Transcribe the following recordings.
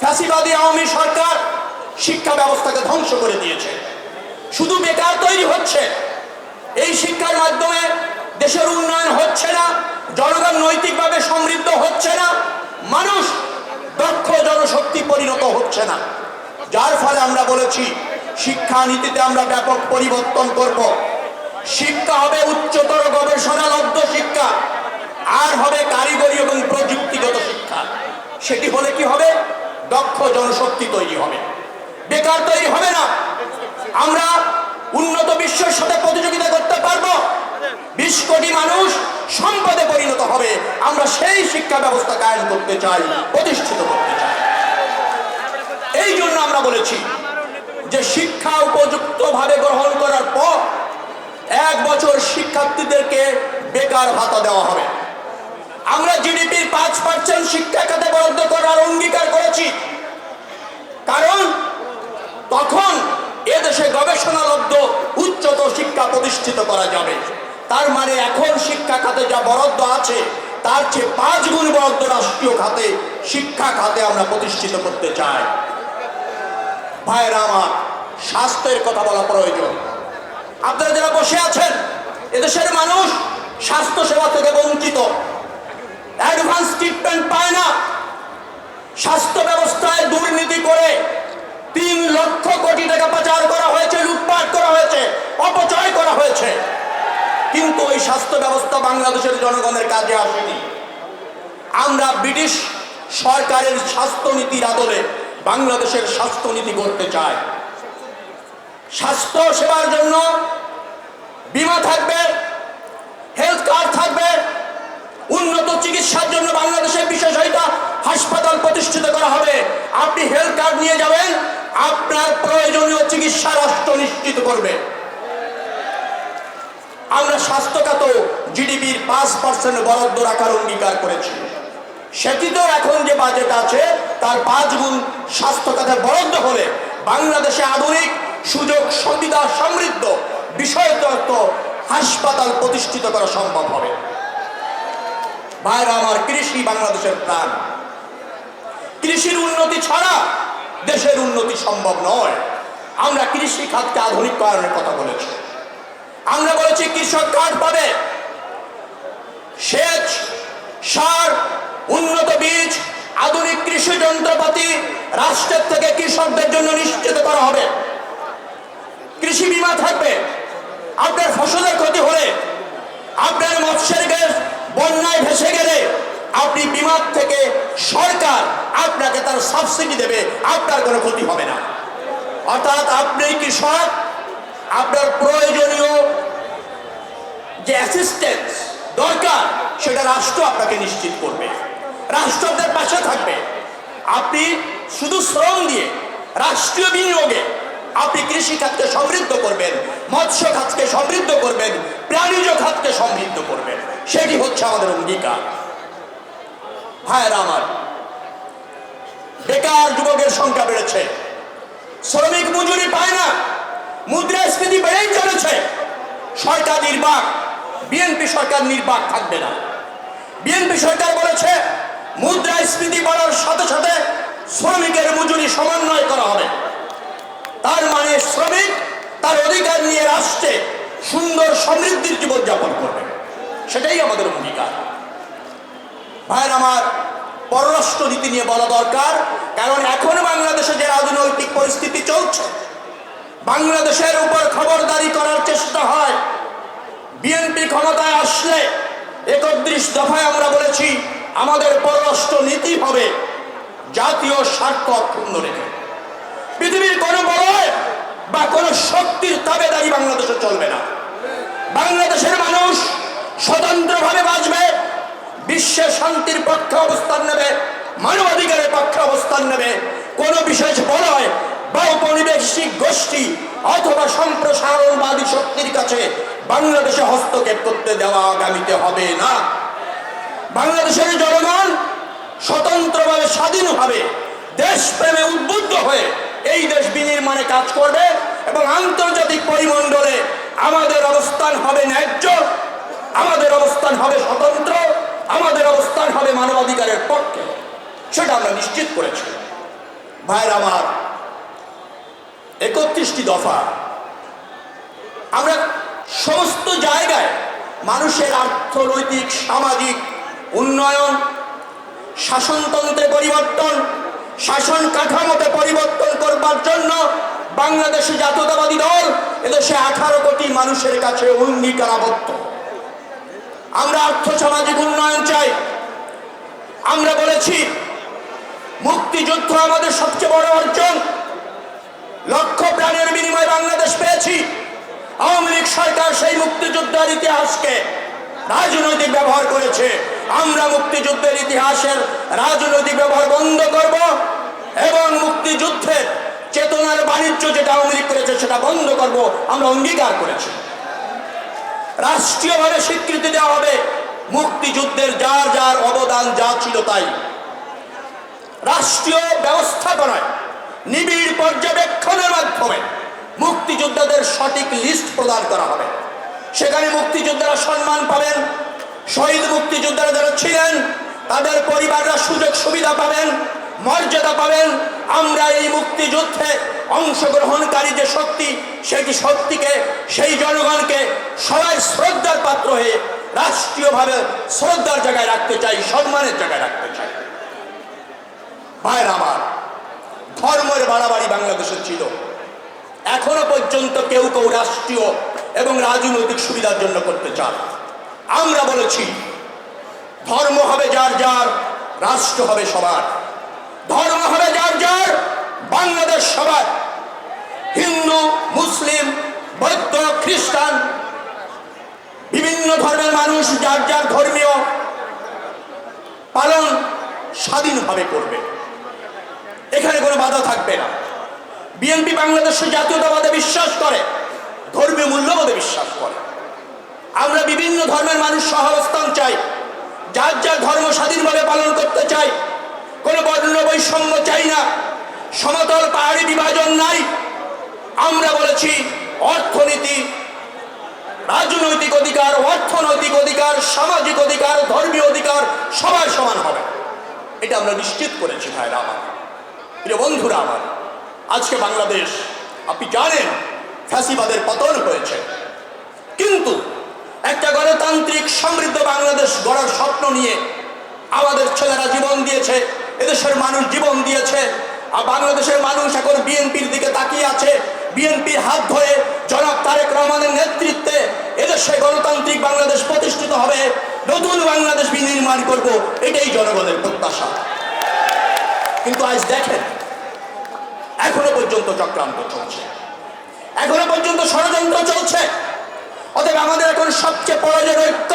ফ্যাসিবাদী আওয়ামী সরকার শিক্ষা ব্যবস্থাকে ধ্বংস করে দিয়েছে। শুধু বেকার তৈরি হচ্ছে, এই শিক্ষার মাধ্যমে দেশের উন্নয়ন হচ্ছে না, জনগণ নৈতিকভাবে সমৃদ্ধ হচ্ছে না, মানুষ দক্ষ জনশক্তি পরিণত হচ্ছে না। যার ফলে আমরা বলেছি শিক্ষা নীতিতে আমরা ব্যাপক পরিবর্তন করব। শিক্ষা হবে উচ্চতর গবেষণালব্ধ শিক্ষা, আর হবে কারিগরি এবং প্রযুক্তিগত শিক্ষা। সেটি হলে কি হবে? দক্ষ জনশক্তি তৈরি হবে, বেকার তৈরি হবে না। আমরা উন্নত বিশ্বের সাথে প্রতিযোগিতা করতে পারবো। 20 কোটি মানুষ সম্পদে পরিণত হবে। আমরা সেই শিক্ষা ব্যবস্থা কায়েম করতে চাই, প্রতিষ্ঠিত করতে চাই। এই জন্য আমরা বলেছি যে শিক্ষা উপযুক্তভাবে গ্রহণ করার পর 1 বছর শিক্ষার্থীদেরকে বেকার ভাতা দেওয়া হবে। আমরা জিডিপির 5% শিক্ষা খাতে বরাদ্দ করার অঙ্গীকার করেছি, কারণ তখন এদেশে গবেষণালব্ধ উচ্চতর শিক্ষা প্রতিষ্ঠিত করা যাবে। তার মানে এখন শিক্ষা খাতে যা বরাদ্দ আছে তার চেয়ে 5 গুণ বরাদ্দ রাষ্ট্রীয় খাতে, শিক্ষা খাতে আমরা প্রতিষ্ঠিত করতে চাই। ভাইরা আমার, স্বাস্থ্যের কথা বলা প্রয়োজন। আপনারা যারা বসে আছেন, এদেশের মানুষ স্বাস্থ্য সেবা থেকে বঞ্চিত, অ্যাডভান্স ট্রিটমেন্ট পায় না। স্বাস্থ্য ব্যবস্থায় দুর্নীতি করে 3 লক্ষ কোটি টাকা পাচার করা হয়েছে, লুটপাট করা হয়েছে, অপচয় করা হয়েছে। কিন্তু ওই স্বাস্থ্য ব্যবস্থা বাংলাদেশের জনগণের কাজে আসেনি। আমরা ব্রিটিশ সরকারের স্বাস্থ্যনীতির আদলে বাংলাদেশের স্বাস্থ্যনীতি করতে চাই। স্বাস্থ্য সেবার জন্য বীমা থাকবে, হেলথ কার্ড থাকবে, উন্নত চিকিৎসার জন্য বাংলাদেশের বিশেষায়িত হাসপাতাল প্রতিষ্ঠিত করা হবে। আপনি হেলথ কার্ড নিয়ে যাবেন, আপনার প্রয়োজনীয় চিকিৎসা রাষ্ট্র নিশ্চিত করবে। আমরা স্বাস্থ্য খাতে জিডিপির 5% বরাদ্দ রাখার অঙ্গীকার করেছি। সেটিতেও এখন যে বাজেট আছে তার 5 গুণ স্বাস্থ্য খাতে বরাদ্দ হলে বাংলাদেশে আধুনিক সুযোগ সুবিধা সমৃদ্ধ বিষয়তত্ত্ব হাসপাতাল প্রতিষ্ঠিত করা সম্ভব হবে। ভাইরা আমার, কৃষি বাংলাদেশের প্রাণ। কৃষির উন্নতি ছাড়া দেশের উন্নতি সম্ভব নয়। আমরা কৃষি খাতকে আধুনিকায়নের কথা বলেছি। আমরা বলেছি কৃষক কার্ড পাবে, সেচ, সার, উন্নত বীজ, আধুনিক কৃষি যন্ত্রপাতি রাষ্ট্রের থেকে কৃষকদের জন্য নিশ্চিত করা হবে। কৃষি বীমা থাকবে। আপনার ফসলের ক্ষতি হলে, আপনার মৎস্যের গ্যাস বন্যায় ভেসে গেলে আপনি বীমার থেকে সরকার আপনাকে তার সাবসিডি দেবে, আপনার কোনো ক্ষতি হবে না। অর্থাৎ আপনি কৃষক, আপনার প্রয়োজনীয় যে অ্যাসিস্ট্যান্স দরকার সেটা রাষ্ট্র আপনাকে নিশ্চিত করবে, রাষ্ট্র আপনার পাশে থাকবে। আপনি শুধু শ্রম দিয়ে, রাষ্ট্রীয় বিনিয়োগে আপনি কৃষি খাতকে সমৃদ্ধ করবেন, মৎস্য খাতকে সমৃদ্ধ করবেন, প্রাণীজ খাতকে সমৃদ্ধ করবেন। সেটি হচ্ছে আমাদের অঙ্গীকার। ভাইয়েরা আমার, বেকার যুবকের সংখ্যা বেড়েছে, শ্রমিক মজুরি পায় না, মুদ্রাস্ফীতি বেড়েই চলেছে। সরকার নির্বাক, বিএনপি সরকার নির্বাক থাকবে না। বিএনপি সরকার বলেছে মুদ্রাস্ফীতি বাড়ার সাথে সাথে শ্রমিকের মজুরি সমন্বয় করা হবে। তার মানে শ্রমিক তার অধিকার নিয়ে রাষ্ট্রে সুন্দর সমৃদ্ধির জীবনযাপন করবে। সেটাই আমাদের অঙ্গীকার। ভাইয়ের আমার, পররাষ্ট্র নীতি নিয়ে বলা দরকার, কারণ এখন বাংলাদেশে যে রাজনৈতিক পরিস্থিতি চলছে, বাংলাদেশের উপর খবরদারি করার চেষ্টা হয়। বিএনপি ক্ষমতায় আসলে 31 দফায় আমরা বলেছি আমাদের পররাষ্ট্র নীতি হবে জাতীয় স্বার্থ অক্ষুণ্ণ রেখে। পৃথিবীর কোনো বলয় বা কোনো শক্তির তাবেদারি বাংলাদেশে চলবে না। বাংলাদেশের মানুষ স্বতন্ত্রভাবে বাঁচবে, বিশ্বের শান্তির পক্ষে অবস্থান নেবে, মানবাধিকারের পক্ষে অবস্থান নেবে। কোন বিশেষ বলয় বা ঔপনিবেশিক গোষ্ঠী অথবা সম্প্রসারণবাদী শক্তির কাছে বাংলাদেশে হস্তক্ষেপ করতে দেওয়া আগামীতে হবে না। বাংলাদেশের জনগণ স্বতন্ত্রভাবে, স্বাধীনভাবে, দেশপ্রেমে উদ্বুদ্ধ হয়ে এই দেশ বিনির্মাণে কাজ করবে এবং আন্তর্জাতিক পরিমণ্ডলে আমাদের অবস্থান হবে ন্যায্য, আমাদের অবস্থান হবে স্বতন্ত্র, আমাদের অবস্থান হবে মানবাধিকারের পক্ষে। সেটা আমরা নিশ্চিত করেছি। ভাইয়ের আমার, 31টি দফা আমরা সমস্ত জায়গায় মানুষের অর্থনৈতিক সামাজিক উন্নয়ন, শাসনতন্ত্রে পরিবর্তন, শাসন কাঠামোতে পরিবর্তন করবার জন্য বাংলাদেশি জাতীয়তাবাদী দল এদেশে 18 কোটি মানুষের কাছে অঙ্গীকারাবদ্ধ। আমরা আর্থসামাজিক উন্নয়ন চাই। আমরা বলেছি মুক্তিযুদ্ধ আমাদের সবচেয়ে বড় অর্জন, লক্ষ প্রাণের বিনিময়ে বাংলাদেশ পেয়েছি। আওয়ামী লীগ সরকার সেই মুক্তিযুদ্ধের ইতিহাসকে রাজনৈতিক ব্যবহার করেছে। আমরা মুক্তিযুদ্ধের ইতিহাসের রাজনৈতিক ব্যবহার বন্ধ করব এবং মুক্তিযুদ্ধের চেতনার বাণিজ্য যেটা আওয়ামী লীগ করেছে সেটা বন্ধ করব। আমরা অঙ্গীকার করেছি। রাষ্ট্রীয়ভাবে স্বীকৃতি দেওয়া হবে মুক্তিযুদ্ধের যার যার অবদান যা ছিল তাই। রাষ্ট্রীয় ব্যবস্থাপনায় নিবিড় পর্যবেক্ষণের মাধ্যমে মুক্তিযোদ্ধাদের সঠিক লিস্ট প্রদান করা হবে। সেখানে মুক্তিযোদ্ধারা সম্মান পাবেন, শহীদ মুক্তিযোদ্ধারা যারা ছিলেন তাদের পরিবাররা সুযোগ সুবিধা পাবেন, মর্যাদা পাবেন। আমরা এই মুক্তিযুদ্ধে অংশগ্রহণকারী যে শক্তি, সেই শক্তিকে, সেই জনগণকে সবাই শ্রদ্ধার পাত্র হয়ে রাষ্ট্রীয়ভাবে শ্রদ্ধার জায়গায় রাখতে চাই, সম্মানের জায়গায় রাখতে চাই। ভাইয়ের আমার, ধর্মের বাড়াবাড়ি বাংলাদেশে ছিল। এখনো পর্যন্ত কেউ কেউ রাষ্ট্রীয় এবং রাজনৈতিক সুবিধার জন্য করতে চান। আমরা বলেছি ধর্ম হবে যার যার, রাষ্ট্র হবে সবার। ধর্ম হবে যার যার, বাংলাদেশ সবার। হিন্দু, মুসলিম, বৌদ্ধ, খ্রিস্টান, বিভিন্ন ধর্মের মানুষ যার যার ধর্মীয় পালন স্বাধীনভাবে করবে, এখানে কোনো বাধা থাকবে না। বিএনপি বাংলাদেশের জাতীয়তাবাদে বিশ্বাস করে, ধর্মীয় মূল্যবোধে বিশ্বাস করে। আমরা বিভিন্ন ধর্মের মানুষ সহাবস্থান চাই, যার যার ধর্ম স্বাধীনভাবে পালন করতে চাই। কোনো বর্ণ বৈষম্য চাই না, সমতল পাহাড়ি বিভাজন নাই। আমরা বলেছি অর্থনীতি, রাজনৈতিক অধিকার, অর্থনৈতিক অধিকার, সামাজিক অধিকার, ধর্মীয় অধিকার সবার সমান হবে। এটা আমরা নিশ্চিত করেছি। ভাইরা আমার, প্রিয় বন্ধুরা আমার, আজকে বাংলাদেশ, আপনি জানেন ফ্যাসিবাদের পতন হয়েছে, কিন্তু একটা গণতান্ত্রিক সমৃদ্ধ বাংলাদেশ গড়ার স্বপ্ন নিয়ে আমাদের ছেলেরা জীবন দিয়েছে, এদেশের মানুষ জীবন দিয়েছে। আর বাংলাদেশের মানুষ এখন বিএনপির দিকে তাকিয়ে আছে। বিএনপির হাত ধরে জনাব তারেক রহমানের নেতৃত্বে এদেশে গণতান্ত্রিক বাংলাদেশ প্রতিষ্ঠিত হবে, নতুন বাংলাদেশ বিনির্মাণ করব, এটাই জনগণের প্রত্যাশা। কিন্তু আজ দেখেন এখনো পর্যন্ত চক্রান্ত চলছে, এখনো পর্যন্ত ষড়যন্ত্র চলছে। অতএব আমাদের এখন সবচেয়ে প্রয়োজন ঐক্য।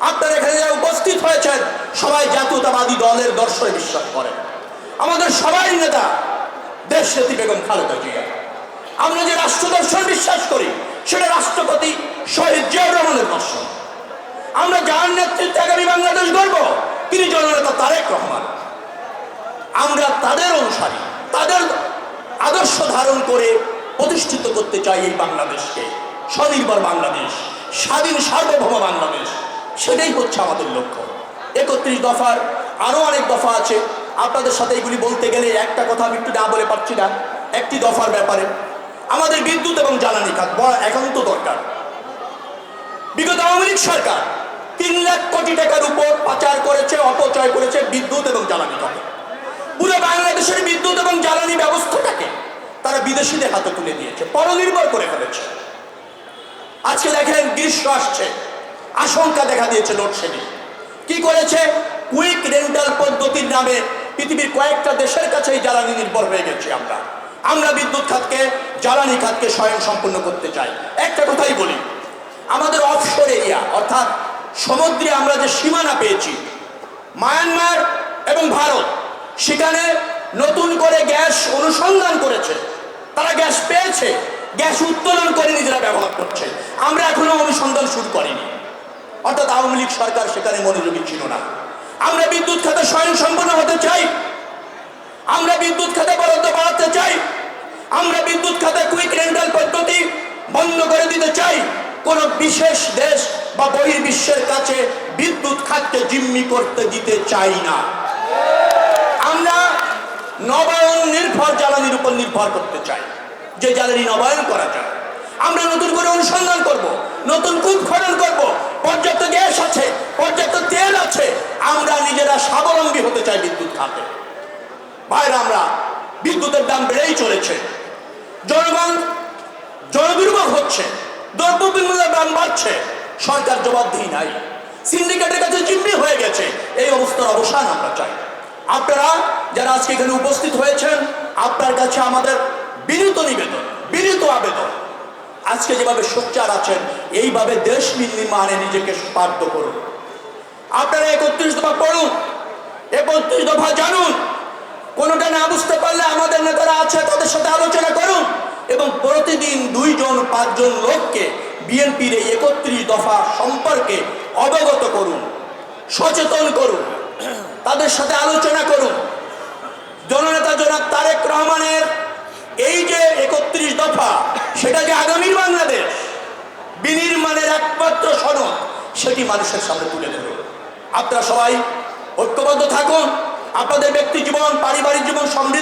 আপনারা এখানে যারা উপস্থিত হয়েছেন সবাই জাতীয়তাবাদী দলের দর্শনে বিশ্বাস করেন। আমাদের সবাই নেতা দেশনেত্রী বেগম খালেদা জিয়া। আমরা যে রাষ্ট্র দর্শন বিশ্বাস করি সেটা রাষ্ট্রপতি শহীদ জিয়াউর রহমানের দর্শন। আমরা যার নেতৃত্বে আগামী বাংলাদেশ গড়ব তিনি জননেতা তারেক রহমান। আমরা তাদের অনুসারী, তাদের আদর্শ ধারণ করে প্রতিষ্ঠিত করতে চাই এই বাংলাদেশকে, স্বনির্ভর বাংলাদেশ, স্বাধীন সার্বভৌম বাংলাদেশ। সেটাই হচ্ছে আমাদের লক্ষ্য। 31 দফার আরো অনেক দফা আছে। আপনাদের সাথে এগুলি বলতে গেলে একটা কথা আমি একটু না বলে পারছি না। একটি দফার ব্যাপারে আমাদের বিদ্যুৎ এবং জ্বালানি খাত বড় একান্ত দরকার। বিগত আওয়ামী লীগ সরকার 3 লাখ কোটি টাকার উপর পাচার করেছে, অপচয় করেছে বিদ্যুৎ এবং জ্বালানি খাতে। পুরো বাংলাদেশের বিদ্যুৎ এবং জ্বালানি ব্যবস্থাটাকে তারা বিদেশিদের হাতে তুলে দিয়েছে, পরনির্ভর করে ফেলেছে। আজকে দেখেন গ্রীষ্ম আসছে, আশঙ্কা দেখা দিয়েছে লোডশেডিং। কি করেছে? কুইক রেন্টাল পদ্ধতির নামে পৃথিবীর কয়েকটা দেশের কাছে জ্বালানি নির্ভর হয়ে গেছি আমরা। আমরা বিদ্যুৎ খাতকে, জ্বালানি খাতকে স্বয়ং সম্পূর্ণ করতে চাই। একটা কথাই বলি, আমাদের অফশোর এরিয়া অর্থাৎ সমুদ্রে আমরা যে সীমানা পেয়েছি মায়ানমার এবং ভারত, সেখানে নতুন করে গ্যাস অনুসন্ধান করেছে, তারা গ্যাস পেয়েছে, গ্যাস উত্তোলন করে নিজেরা ব্যবহার করছে। আমরা এখনো অনুসন্ধান শুরু করিনি, অর্থাৎ আওয়ামী লীগ সরকার সেখানে মনোযোগী ছিল না। আমরা বিদ্যুৎ খাতে স্বয়ং সম্পূর্ণ হতে চাই, আমরা বিদ্যুৎ খাতে বরাদ্দ বাড়াতে চাই, আমরা বিদ্যুৎ খাতে কুইক রেন্টাল পদ্ধতি বন্ধ করে দিতে চাই। কোন বিশেষ দেশ বা বহির্বিশ্বের কাছে বিদ্যুৎ খাতকে জিম্মি করতে দিতে চাই না। আমরা নবায়ন নির্ভর জ্বালানির উপর নির্ভর করতে চাই, যে জ্বালানি নবায়ন করা যায়। আমরা নতুন করে অনুসন্ধান করব, নতুন কূপ খনন করব, পর্যাপ্ত গ্যাস আছে, পর্যাপ্ত তেল আছে, আমরা নিজেরা স্বাবলম্বী হতে চাই বিদ্যুৎ খাতে। বাইরে আমরা বিদ্যুতের দাম বেড়েই চলেছে, জনগণ জনদুর্ভোগ হচ্ছে, দ্রব্যমূল্যের দাম বাড়ছে, সরকার জবাবদিহি নাই, সিন্ডিকেটের কাছে জিম্মি হয়ে গেছে। এই অবস্থার অবসান আমরা চাই। আপনারা যারা আজকে এখানে উপস্থিত হয়েছেন, আপনার কাছে আমাদের বিনীত নিবেদন, বিনীত আবেদন, আজকে যেভাবে সোচ্চার আছেন এইভাবে দেশ নির্মাণে নিজেকে স্পার্ধ করুন। আপনারা 31 দফা পড়ুন, 31 দফা জানুন। কোনোটা না বুঝতে পারলে আমাদের নেতারা আছে, তাদের সাথে আলোচনা করুন এবং প্রতিদিন 2-5 লোককে বিএনপির এই 31 দফা সম্পর্কে অবগত করুন, সচেতন করুন, তাদের সাথে আলোচনা করুন। জননেতা জনাব তারেক রহমানের এই যে 31 দফা, সেটা যে আগামীর বাংলাদেশ বিনির্মাণের একমাত্র সনদ, সেটি মানুষের সামনে তুলে ধরুন। আপনারা সবাই ঐক্যবদ্ধ থাকুন, আপনাদের ব্যক্তি জীবন, পারিবারিক জীবন সমৃদ্ধ